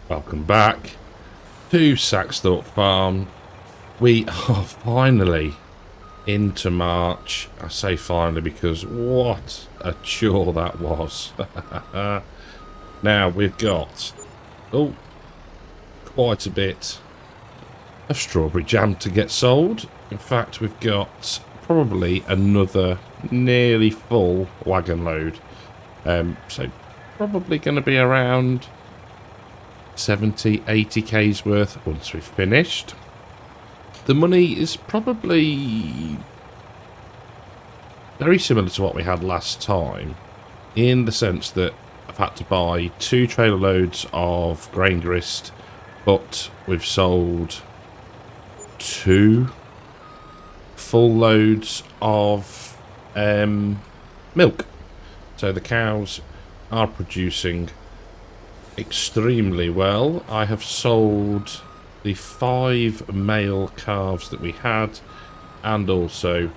Welcome back to Saxthorpe Farm. We are finally into March. I say finally because what a chore that was. Now we've got quite a bit of strawberry jam to get sold. In fact, we've got probably another nearly full wagon load. So probably going to be around 70-80 k's worth once we've finished. The money is probably very similar to what we had last time, in the sense that I've had to buy 2 trailer loads of grain grist, but we've sold 2 full loads of milk. So the cows are producing extremely well. I have sold the 5 male calves that we had, and also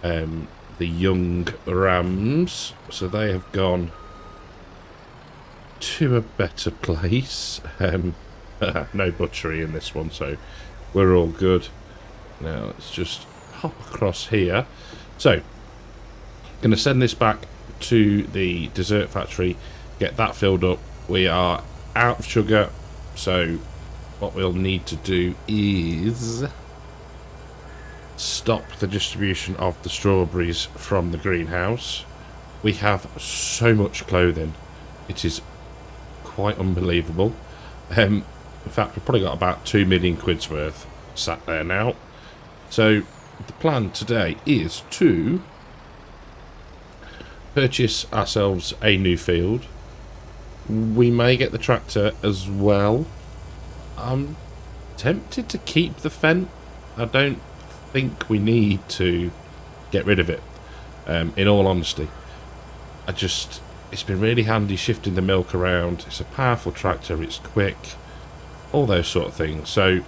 the young rams, so they have gone to a better place. No butchery in this one, so we're all good. Now let's just hop across here. So going to send this back to the dessert factory, get that filled up. We are out of sugar, so what we'll need to do is stop the distribution of the strawberries from the greenhouse. We have so much clothing, it is quite unbelievable. In fact, we've probably got about 2 million quid's worth sat there now. So the plan today is to purchase ourselves a new field. We may get the tractor as well. I'm tempted to keep the Fendt. I don't think we need to get rid of it, in all honesty. It's been really handy shifting the milk around. It's a powerful tractor, it's quick, all those sort of things. So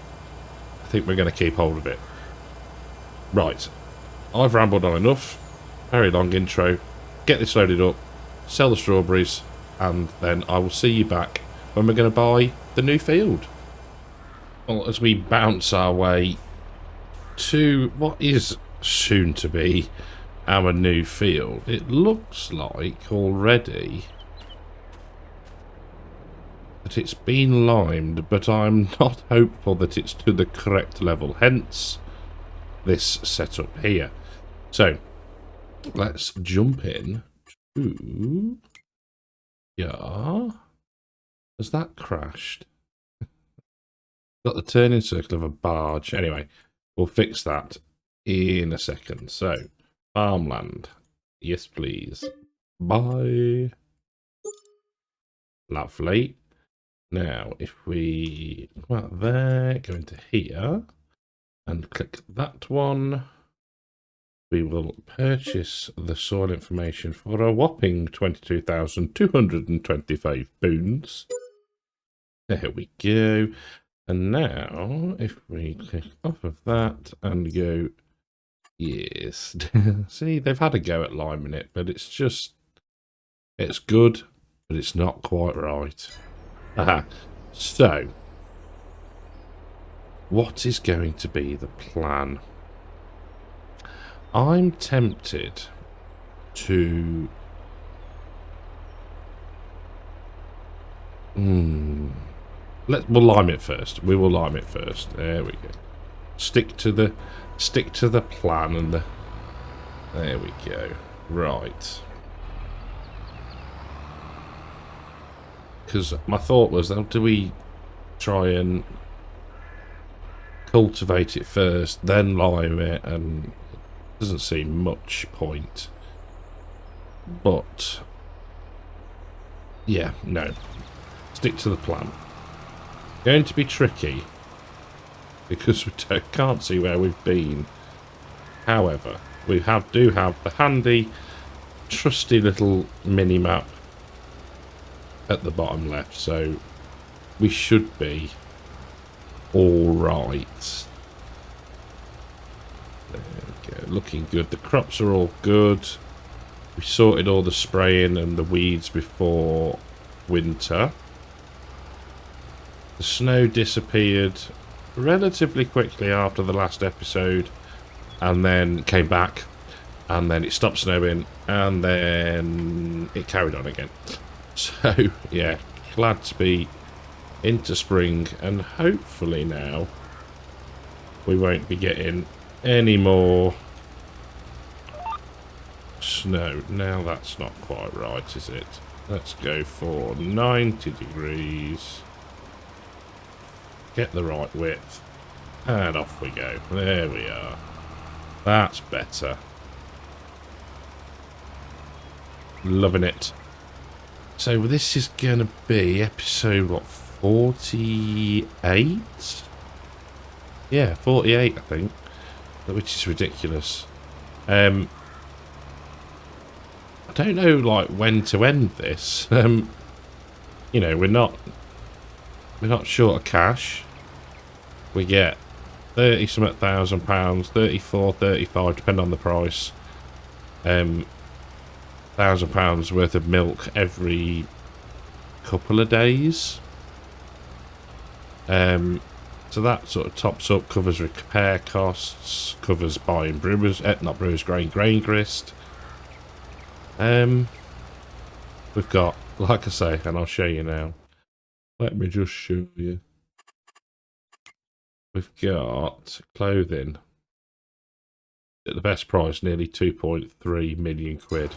I think we're going to keep hold of it. Right, I've rambled on enough. Very long intro. Get this loaded up, sell the strawberries, and then I will see you back when we're going to buy the new field. Well, as we bounce our way to what is soon to be our new field, it looks like already that it's been limed, but I'm not hopeful that it's to the correct level, hence this setup here. So let's jump in to... Yeah, has that crashed? Got the turning circle of a barge. Anyway, we'll fix that in a second. So, farmland. Yes, please. Bye. Lovely. Now, if we come out there, go into here, and click that one, we will purchase the soil information for a whopping 22,225 pounds. There we go. And now, if we click off of that and go, yes. See, they've had a go at liming it, but it's good, but it's not quite right. Aha. So, what is going to be the plan? I'm tempted to... We'll lime it first. We will lime it first. There we go. Stick to the plan and the... There we go. Right. Because my thought was, do we try and cultivate it first, then lime it, and it doesn't seem much point. But yeah, no. Stick to the plan. Going to be tricky because we can't see where we've been. However, we do have the handy, trusty little mini map at the bottom left, so we should be all right. There we go. Looking good. The crops are all good. We sorted all the spraying and the weeds before winter. The snow disappeared relatively quickly after the last episode, and then came back, and then it stopped snowing, and then it carried on again. So, yeah, glad to be into spring, and hopefully now we won't be getting any more snow. Now that's not quite right, is it? Let's go for 90 degrees. Get the right width. And off we go. There we are. That's better. Loving it. So this is going to be episode, what, 48? Yeah, 48, I think. Which is ridiculous. I don't know, like, when to end this. You know, we're not short of cash. We get 30-something thousand pounds, 34, 35, depending on the price. £1,000 worth of milk every couple of days. So that sort of tops up, covers repair costs, covers buying brewers, not brewers, grain grist. We've got, like I say, and I'll show you now. Let me just show you. We've got clothing at the best price, nearly 2.3 million quid.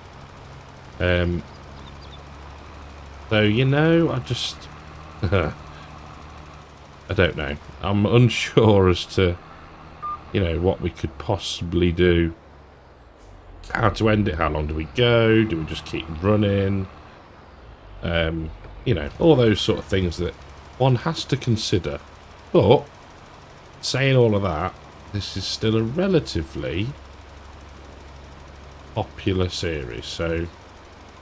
So, you know, I just... I don't know. I'm unsure as to, you know, what we could possibly do. How to end it, how long do we go? Do we just keep running? You know, all those sort of things that one has to consider. But, saying all of that, this is still a relatively popular series. So,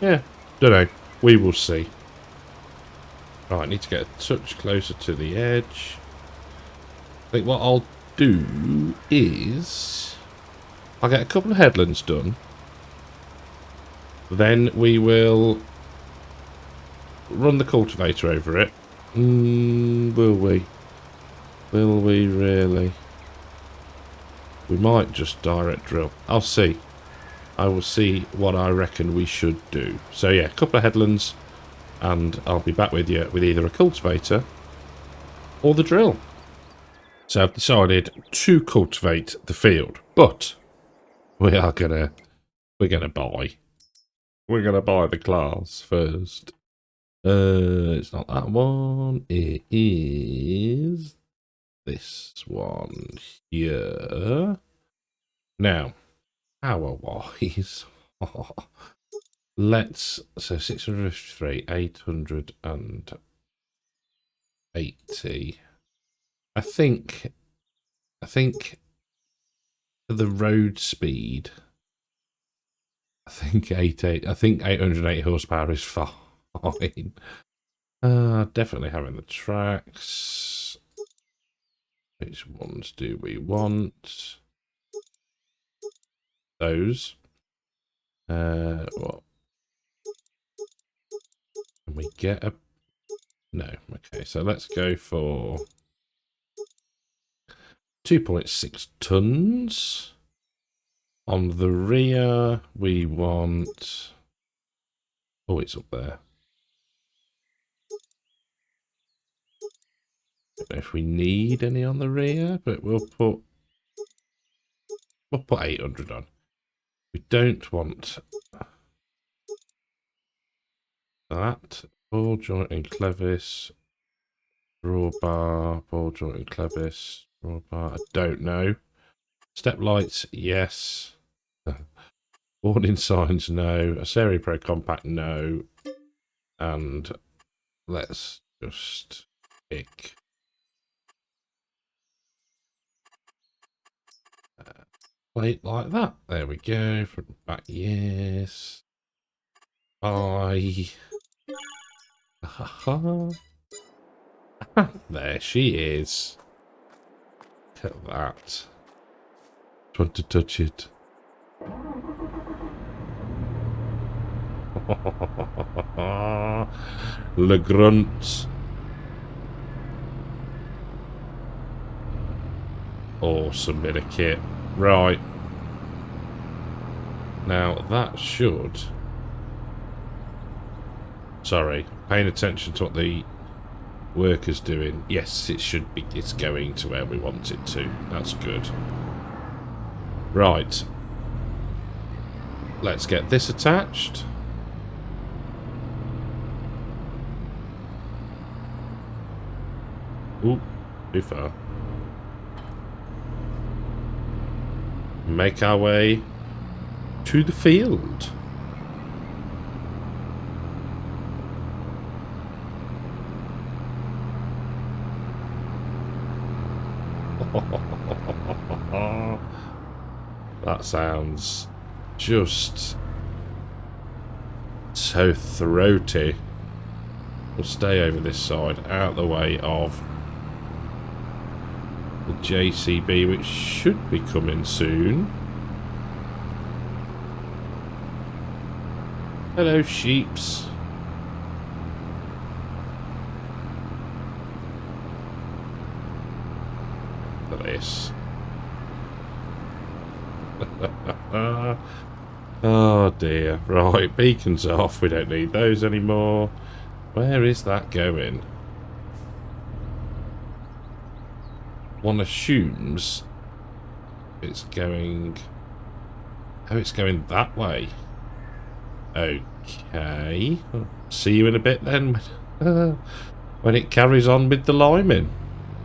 yeah, don't know. We will see. Right, need to get a touch closer to the edge. I think what I'll do is I'll get a couple of headlands done. Then we will run the cultivator over it. Will we? Will we really? We might just direct drill. I'll see. I will see what I reckon we should do. So yeah, a couple of headlands, and I'll be back with you with either a cultivator or the drill. So I've decided to cultivate the field, but we're gonna buy the glass first. It's not that one. It is this one here. Now, power-wise, let's, so 653, 880. I think for the road speed, I think 880 horsepower is fine. Definitely having the tracks. Which ones do we want? Those. What? Can we get a... No. Okay, so let's go for 2.6 tons. On the rear, we want... Oh, it's up there. I don't know if we need any on the rear, but we'll put 800 on. We don't want that. Ball joint and clevis. Drawbar, ball joint and clevis. Drawbar, I don't know. Step lights, yes. Warning signs, no. A Serie Pro compact, no. And let's just pick plate like that. There we go. Front back, yes. Bye. There she is. Look at that. Just want to touch it. Le grunt. Awesome bit of kit. Right. Now, that should... Sorry, paying attention to what the worker's doing. Yes, it should be. It's going to where we want it to. That's good. Right. Let's get this attached. Ooh, too far. Make our way to the field. That sounds just so throaty. We'll stay over this side, out the way of the JCB, which should be coming soon. Hello, sheeps. Look at this. Oh dear. Right, beacons off. We don't need those anymore. Where is that going? One assumes it's going... Oh, it's going that way. Okay. I'll see you in a bit then. When it carries on with the liming.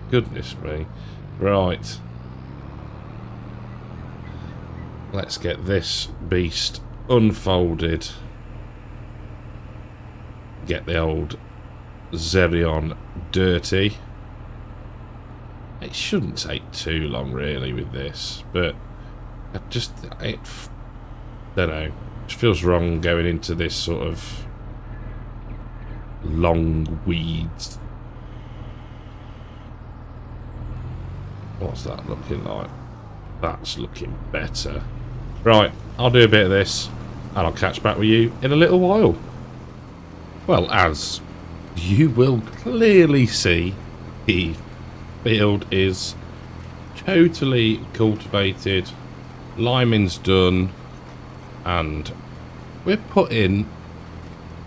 Goodness me. Right. Let's get this beast unfolded. Get the old Zerion dirty. It shouldn't take too long really with this, but I just, it, don't know, it feels wrong going into this sort of long weeds. What's that looking like? That's looking better. Right, I'll do a bit of this and I'll catch back with you in a little while. Well, as you will clearly see, the field is totally cultivated, liming's done, and we're putting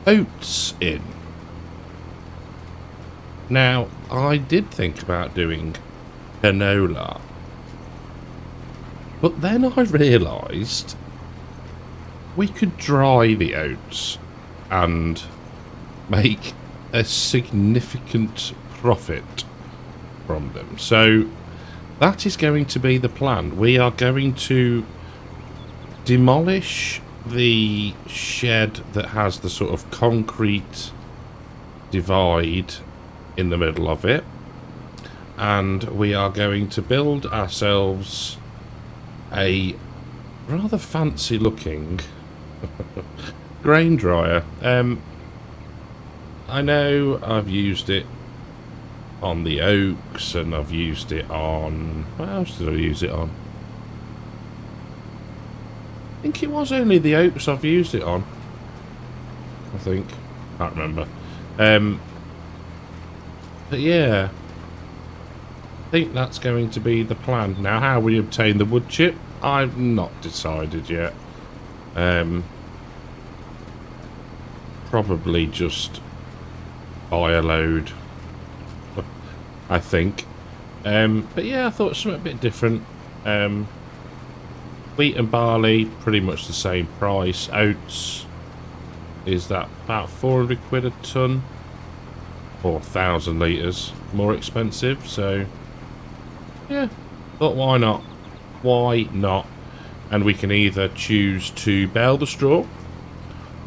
oats in. Now, I did think about doing canola, but then I realised we could dry the oats and make a significant profit from them. So that is going to be the plan. We are going to demolish the shed that has the sort of concrete divide in the middle of it, and we are going to build ourselves a rather fancy looking grain dryer. I know I've used it on the oaks and I've used it on... What else did I use it on? I think it was only the oaks I've used it on. I think. Can't remember. But yeah. I think that's going to be the plan. Now, how we obtain the wood chip, I've not decided yet. Probably just buy a load, I think. But yeah, I thought something a bit different. Wheat and barley, pretty much the same price. Oats is that about 400 quid a tonne, or 1,000 litres more expensive. So yeah, thought why not? Why not? And we can either choose to bale the straw,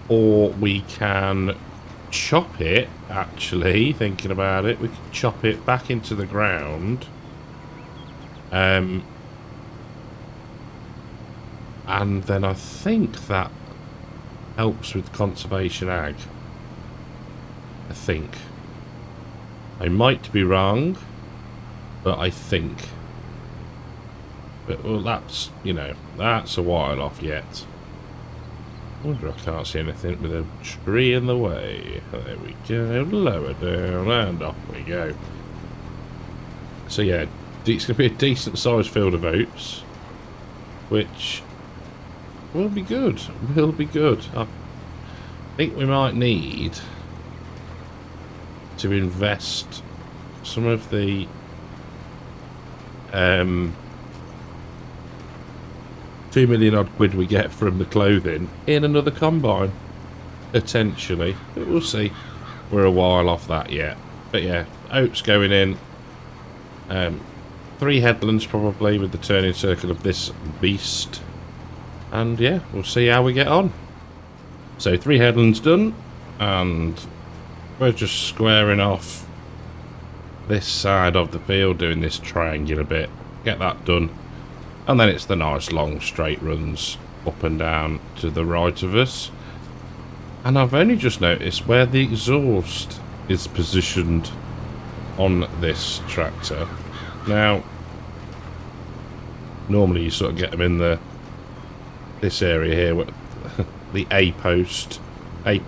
or we can chop it. Actually, thinking about it, we can chop it back into the ground, and then I think that helps with conservation ag. I think. I might be wrong, but I think. But well, that's, you know, that's a while off yet. I wonder I can't see anything with a tree in the way. There we go. Lower down and off we go. So yeah, it's going to be a decent sized field of oats, which will be good. Will be good. I think we might need to invest some of the 2 million odd quid we get from the clothing in another combine, potentially, but we'll see. We're a while off that yet, but yeah, oats going in, 3 headlands probably with the turning circle of this beast, and yeah, we'll see how we get on. So 3 headlands done, and we're just squaring off this side of the field, doing this triangular bit, get that done, and then it's the nice long straight runs up and down to the right of us. And I've only just noticed where the exhaust is positioned on this tractor. Now, normally you sort of get them in this area here, where the A post, B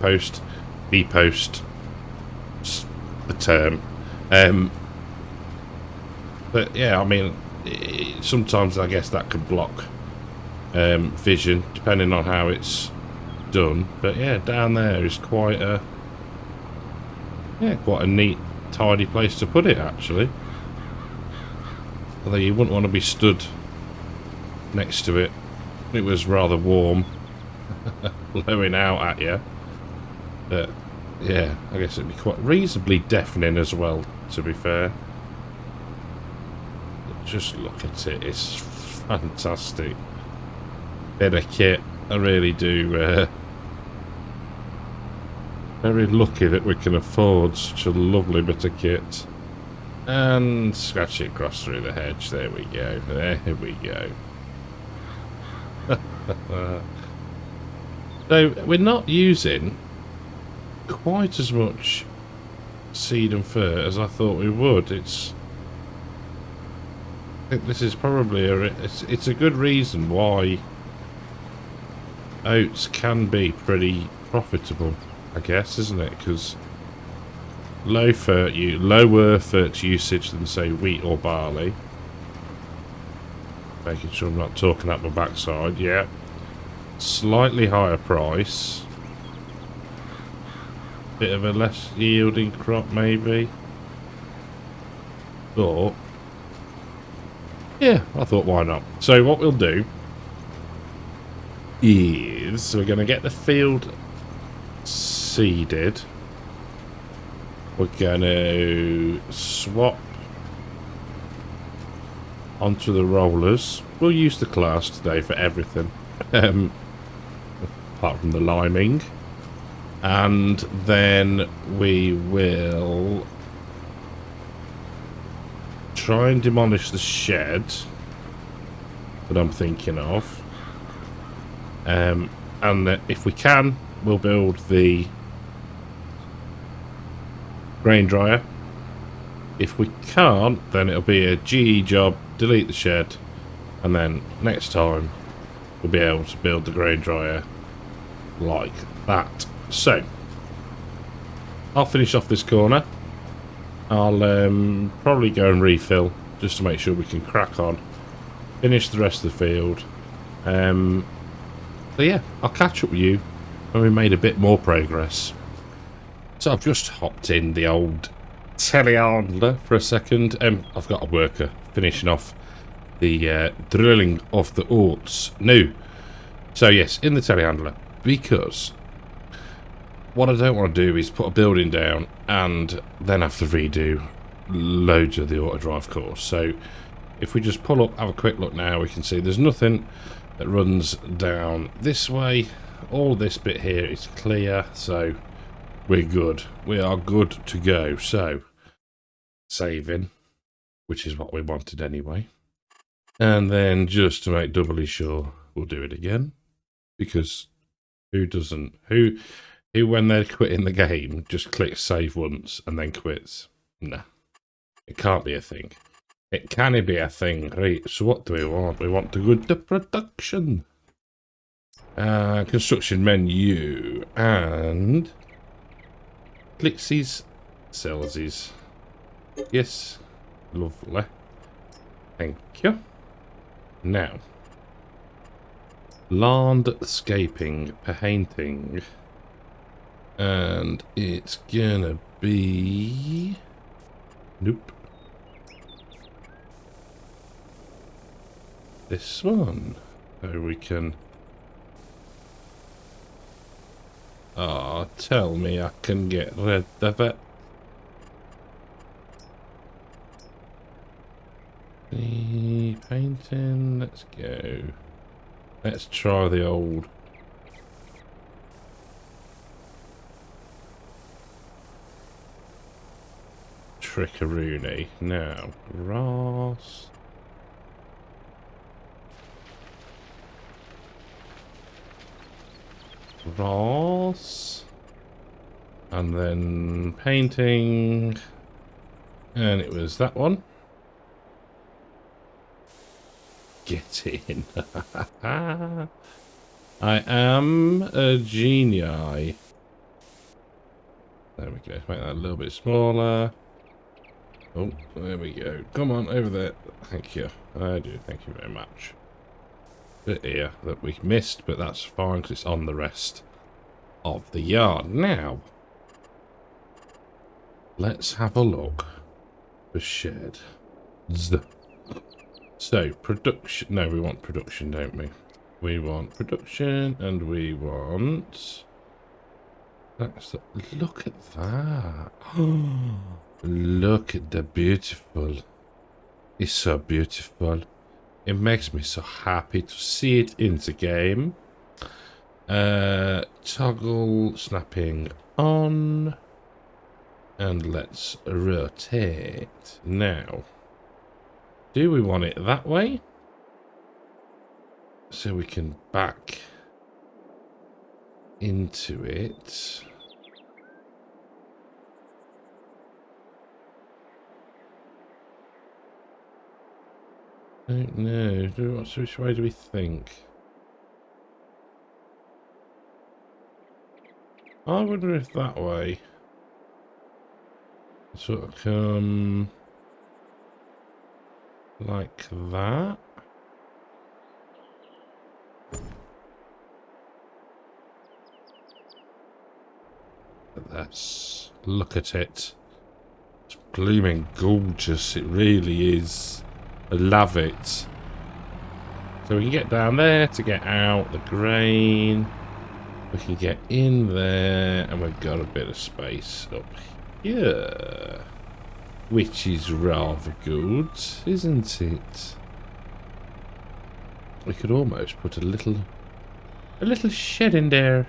post, the term. But yeah, I mean, sometimes I guess that could block vision, depending on how it's done. But yeah, down there is quite a neat, tidy place to put it, actually. Although you wouldn't want to be stood next to it. It was rather warm, blowing out at you. But yeah, I guess it'd be quite reasonably deafening as well, to be fair. Just look at it, it's fantastic. Bit of kit, I really do. Very lucky that we can afford such a lovely bit of kit. And scratch it across through the hedge, there we go, there we go. So we're not using quite as much seed and fur as I thought we would. I think this is probably it's a good reason why oats can be pretty profitable, I guess, isn't it? Because lower fert usage than, say, wheat or barley. Making sure I'm not talking up my backside. Yeah, slightly higher price. Bit of a less yielding crop, maybe. But yeah, I thought, why not? So what we'll do is we're going to get the field seeded. We're going to swap onto the rollers. We'll use the class today for everything, apart from the liming. And then we will try and demolish the shed that I'm thinking of. And if we can, we'll build the grain dryer. If we can't, then it'll be a GE job, delete the shed, and then next time we'll be able to build the grain dryer like that. So I'll finish off this corner. I'll probably go and refill just to make sure we can crack on, finish the rest of the field. So yeah, I'll catch up with you when we made a bit more progress. So I've just hopped in the old telehandler for a second. I've got a worker finishing off the drilling of the oats now. So yes, in the telehandler, because what I don't want to do is put a building down and then have to redo loads of the auto drive course. So if we just pull up, have a quick look now, we can see there's nothing that runs down this way. All this bit here is clear, so we're good. We are good to go. So saving, which is what we wanted anyway. And then just to make doubly sure, we'll do it again. Because who doesn't? Who when they're quitting the game just clicks save once and then quits? Nah, it can't be a thing. It can be a thing. Right, so what do we want? We want to go to production. Construction menu and Clixies, Salesies. Yes, lovely. Thank you. Now, landscaping, painting, and it's gonna be... Nope. This one. So we can... Oh, tell me I can get rid of it. The painting, let's go. Let's try the old... Trickeroony. Now, grass... Grass, and then painting, and it was that one. Get in. I am a genie. There we go. Make that a little bit smaller. Oh, there we go. Come on, over there. Thank you. I do. Thank you very much. Bit here that we missed, but that's fine because it's on the rest of the yard. Now, let's have a look. The shed. So, production. No, we want production, don't we? We want production, and we want... That's the... Look at that. Look at the beautiful. It's so beautiful. It makes me so happy to see it in the game. Toggle snapping on. And let's rotate. Now, do we want it that way? So we can back into it. Don't know. Which way do we think? I wonder if that way. Sort of come like that. Let's look at it. It's blooming gorgeous. It really is. I love it. So we can get down there to get out the grain. We can get in there, and we've got a bit of space up here, which is rather good, isn't it? We could almost put a little shed in there.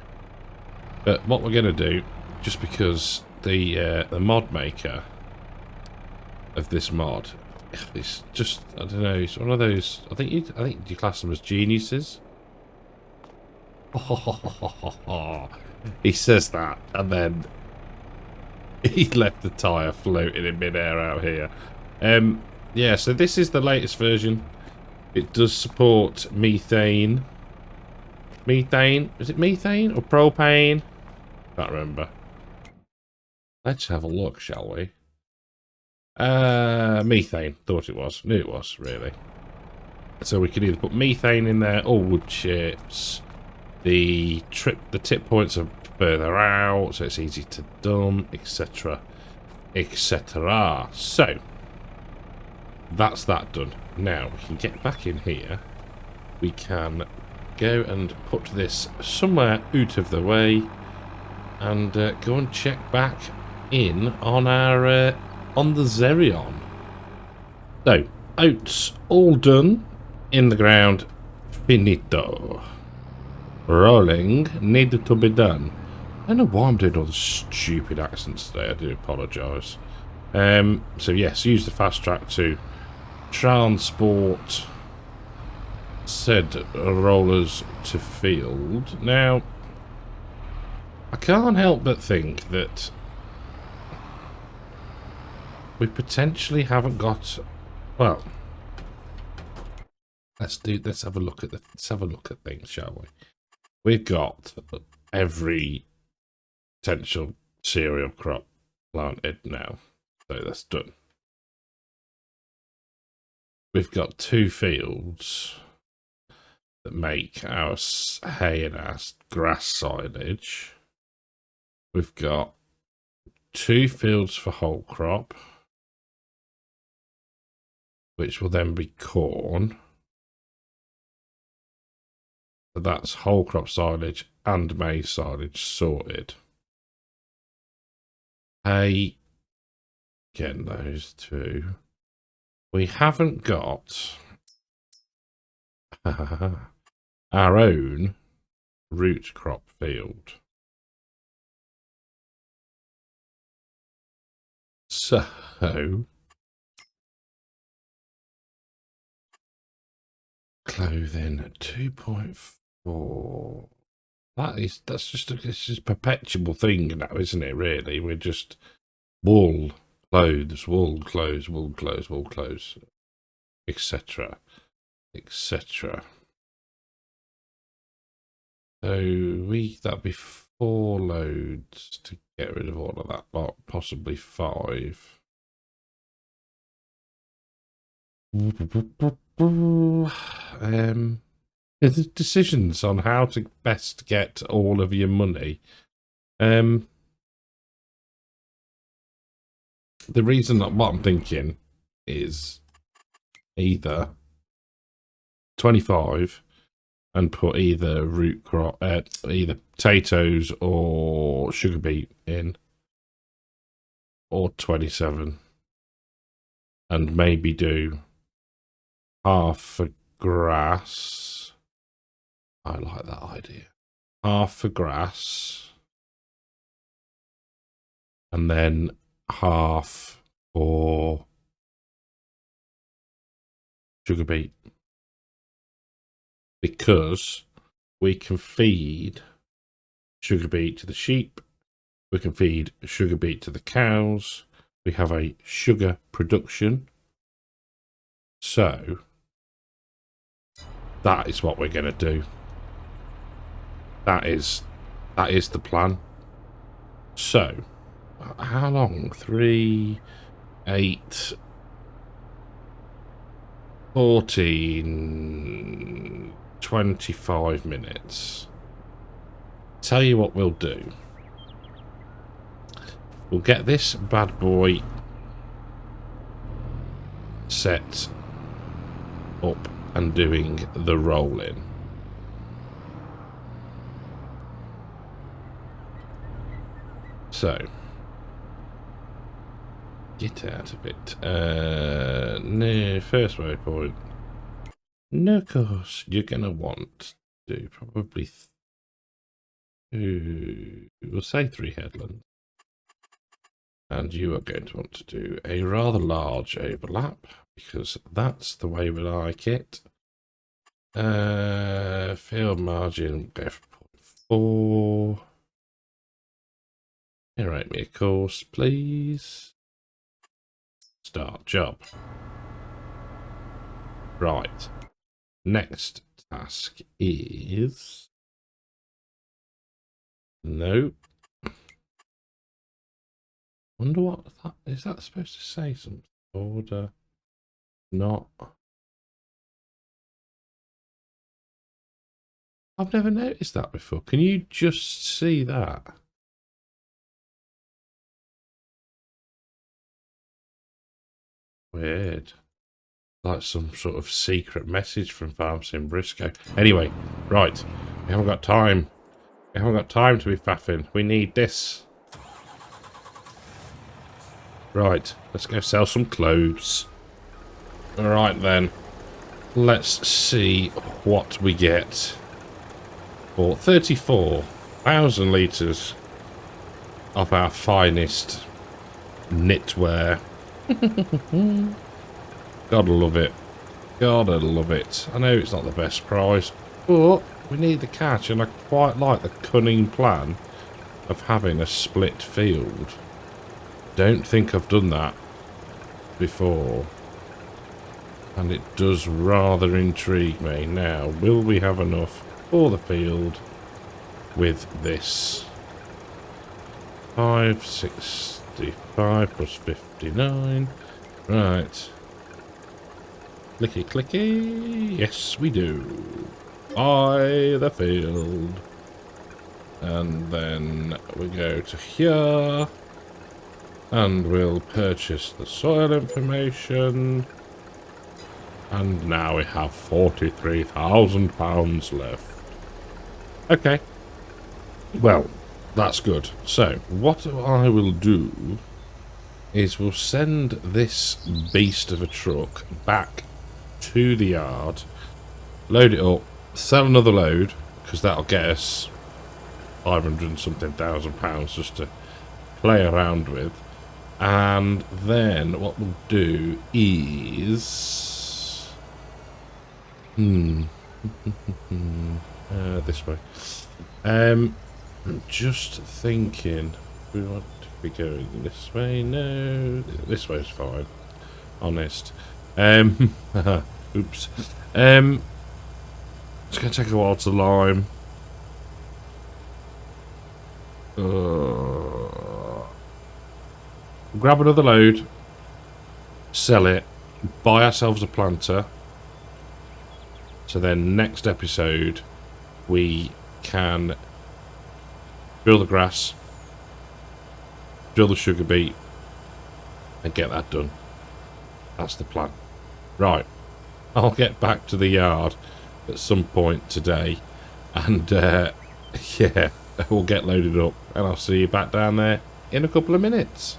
But what we're gonna do, just because the mod maker of this mod, it's just, I don't know, it's one of those, I think you class them as geniuses. He says that, and then he left the tyre floating in midair out here. Yeah, so this is the latest version. It does support methane. Methane? Is it methane or propane? Can't remember. Let's have a look, shall we? Methane. Thought it was. Knew it was, really. So we could either put methane in there or wood chips. The tip points are further out, so it's easy to dump, etc. etc. So that's that done. Now we can get back in here. We can go and put this somewhere out of the way and go and check back in on our on the Zerion. So oats all done, in the ground, finito. Rolling needed to be done. I don't know why I'm doing all the stupid accents today. I do apologise. So yes, use the fast track to transport said rollers to field. Now, I can't help but think that we potentially haven't got. Well, let's have a look at things, shall we? We've got every potential cereal crop planted now, so that's done. we've got 2 fields that make our hay and our grass silage. We've got 2 fields for whole crop, which will then be corn. So that's whole crop silage and maize silage sorted. Hay, again, those 2. We haven't got our own root crop field. So clothing 2.4. That's just this is a perpetual thing now, isn't it? Really, we're just wool clothes, wool clothes, wool clothes, wool clothes, etc., etc. So that'd be 4 loads to get rid of all of that lot, possibly 5. There's decisions on how to best get all of your money. The reason that what I'm thinking is either 25 and put either root crop, either potatoes or sugar beet in, or 27, and maybe do half for grass. I like that idea. Half for grass, and then half for sugar beet, because we can feed sugar beet to the sheep, we can feed sugar beet to the cows, we have a sugar production. So that is what we're going to do. That is the plan. So how long? 3, 8, 14, 25 minutes. Tell you what we'll do. We'll get this bad boy set up and doing the rolling. So get out of it. No, first waypoint. No, of course, you're going to want to do probably 2, we'll say 3 headlands. And you are going to want to do a rather large overlap, because that's the way we like it. Field margin, go for 0.4. Generate me a course, please. Start job. Right. Next task is... No. Wonder what that is. That supposed to say something? Order. Not. I've never noticed that before. Can you just see that? Weird. Like some sort of secret message from Farms in Briscoe. Anyway, right. We haven't got time. We haven't got time to be faffing. We need this. Right. Let's go sell some clothes. Alright then. Let's see what we get for 34,000 litres of our finest knitwear. Gotta love it. Gotta love it. I know it's not the best price, but we need the cash, and I quite like the cunning plan of having a split field. Don't think I've done that before, and it does rather intrigue me. Now, will we have enough for the field with this? 565 plus 59. Right. Clicky, clicky. Yes, we do. Buy the field. And then we go to here. And we'll purchase the soil information. And now we have £43,000 left. Okay. Well, that's good. So, what I will do is we'll send this beast of a truck back to the yard, load it up, sell another load, because that'll get us 500 and something thousand pounds just to play around with. And then what we'll do is this way. I'm just thinking, we want to be going this way. No, this way's fine. Honest. Oops. It's gonna take a while to lime. Grab another load, sell it, buy ourselves a planter. So then next episode we can drill the grass, drill the sugar beet, and get that done. That's the plan. Right, I'll get back to the yard at some point today, and yeah, we'll get loaded up, and I'll see you back down there in a couple of minutes.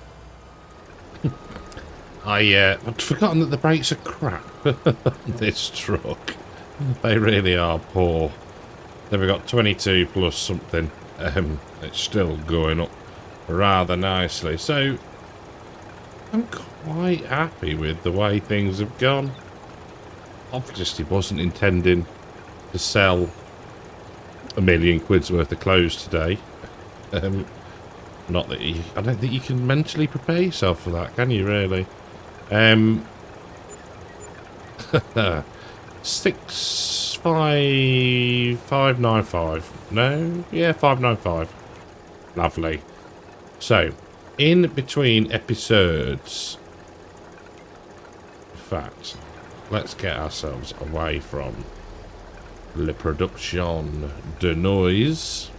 I'd forgotten that the brakes are crap. This truck, they really are poor. Then we've got 22 plus something. It's still going up rather nicely, so I'm quite happy with the way things have gone. Obviously wasn't intending to sell £1 million worth of clothes today. Not that I don't think you can mentally prepare yourself for that, can you really? 595. No, yeah, 595. Lovely. So, in between episodes, in fact, let's get ourselves away from le production de noise.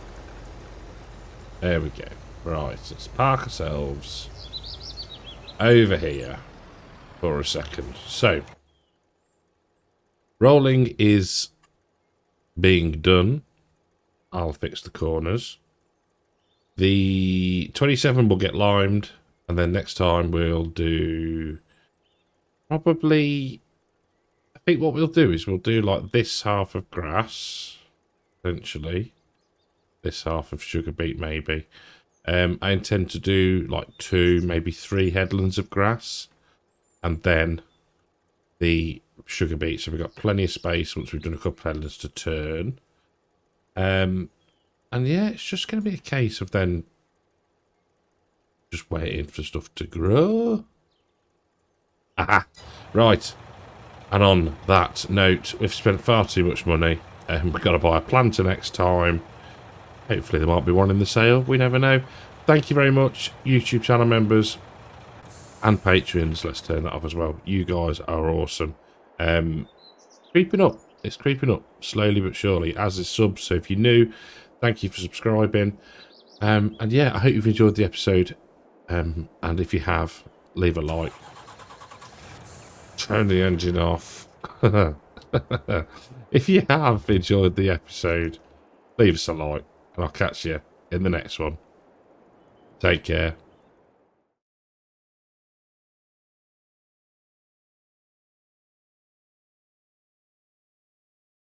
There we go. Right, let's park ourselves over here for a second. So, rolling is being done. I'll fix the corners. The 27 will get limed, and then next time we'll do probably, I think what we'll do is we'll do like this half of grass, essentially. This half of sugar beet maybe. I intend to do like 2, maybe 3 headlands of grass, and then the sugar beet. So we've got plenty of space once we've done a couple of headlands to turn. And yeah, it's just going to be a case of then just waiting for stuff to grow. Aha, right. And on that note, we've spent far too much money. We've got to buy a planter next time. Hopefully there might be one in the sale. We never know. Thank you very much, YouTube channel members and Patreons. Let's turn that off as well. You guys are awesome. Creeping up. It's creeping up slowly but surely, as is subs. So if you're new, thank you for subscribing. And yeah, I hope you've enjoyed the episode. And if you have, leave a like. Turn the engine off. If you have enjoyed the episode, leave us a like. And I'll catch you in the next one. Take care.